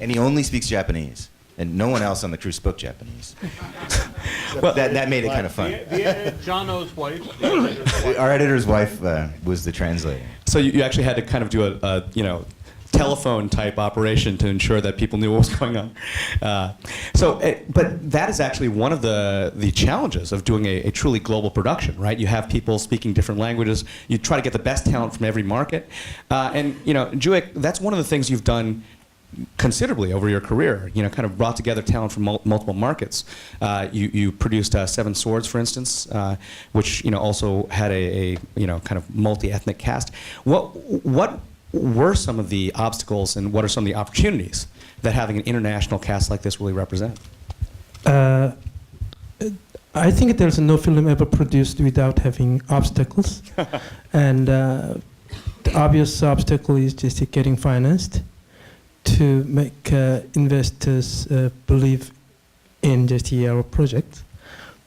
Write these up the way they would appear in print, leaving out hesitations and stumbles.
and he only speaks Japanese, and no one else on the crew spoke Japanese. So Well, that made it kind of fun. Jono's wife. Our editor's wife was the translator. So you actually had to kind of do a telephone type operation to ensure that people knew what was going on. But that is actually one of the challenges of doing a truly global production, right? You have people speaking different languages. You try to get the best talent from every market. And Jooick, that's one of the things you've done considerably over your career, kind of brought together talent from multiple markets. You produced Seven Swords, for instance, which also had a kind of multi-ethnic cast. What were some of the obstacles and what are some of the opportunities that having an international cast like this really represent? I think there's no film ever produced without having obstacles. And the obvious obstacle is just getting financed to make investors believe in just our project.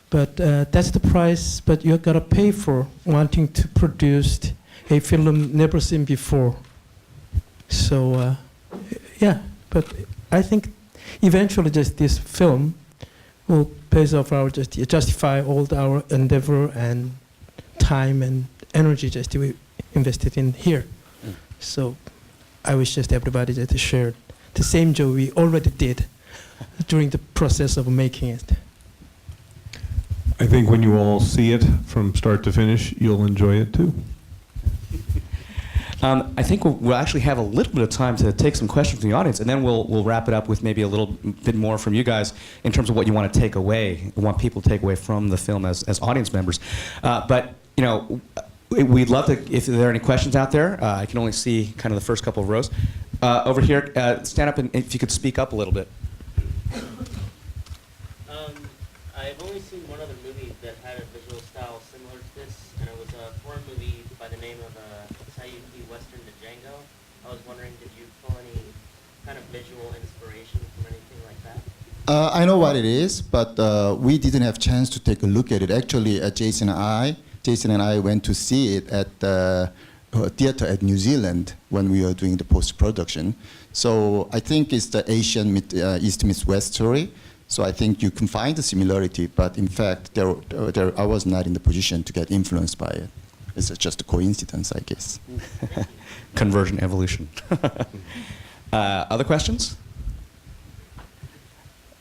But that's the price, but you gotta pay for wanting to produce a film never seen before. So, yeah, but I think eventually just this film will pay off our justify all our endeavor and time and energy just we invested in here. So I wish just everybody just shared the same joy we already did during the process of making it. I think when you all see it from start to finish, you'll enjoy it too. I think we'll actually have a little bit of time to take some questions from the audience, and then we'll wrap it up with maybe a little bit more from you guys in terms of what you want to take away, want people to take away from the film as audience members. But we'd love to, if there are any questions out there, I can only see kind of the first couple of rows. Over here, stand up and if you could speak up a little bit. I've only seen one other movie that had a visual style similar to this, and it was a foreign movie by the name of Western to Django. I was wondering, did you pull any kind of visual inspiration from anything like that? I know what it is, but we didn't have chance to take a look at it. Actually, Jason and I went to see it at the theater at New Zealand when we were doing the post-production. So I think it's the Asian East meets West story. So I think you can find the similarity, but in fact, I was not in the position to get influenced by it. It's just a coincidence, I guess. Conversion evolution. Other questions?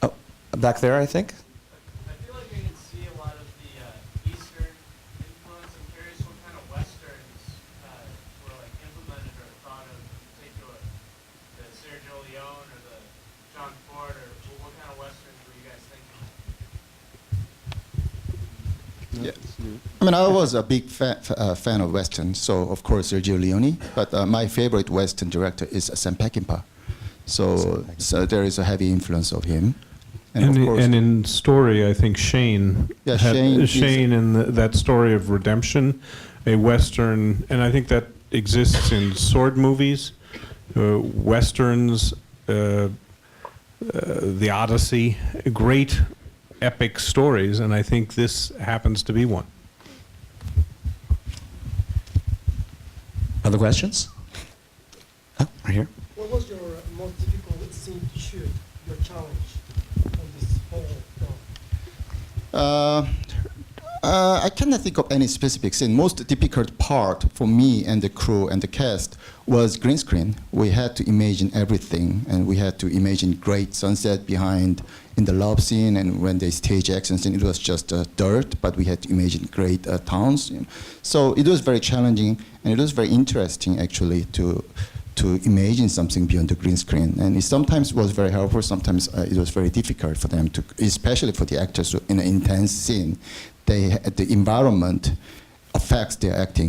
Oh, back there, I think. I feel like I can see a lot of the Eastern influence. I'm curious what kind of Westerns were like implemented or thought of, in particular, the Sergio Leone or the John Ford, or what kind of Westerns were you guys thinking? Yeah. I mean, I was a big fan of Western, so of course Sergio Leone, but my favorite Western director is Sam Peckinpah. So there is a heavy influence of him. And in story, I think Shane, yeah, Shane in that story of redemption, a Western, and I think that exists in sword movies, Westerns, the Odyssey, great epic stories, and I think this happens to be one. Other questions? Oh, right here. What was your most difficult scene to shoot, your challenge on this whole film? I cannot think of any specific scene. Most difficult part for me and the crew and the cast was green screen. We had to imagine everything, and we had to imagine great sunset behind in the love scene, and when they stage action scene, it was just dirt, but we had to imagine great towns. So it was very challenging, and it was very interesting actually to imagine something beyond the green screen. And it sometimes was very helpful, sometimes it was very difficult for them to, especially for the actors in an intense scene. The environment affects their acting.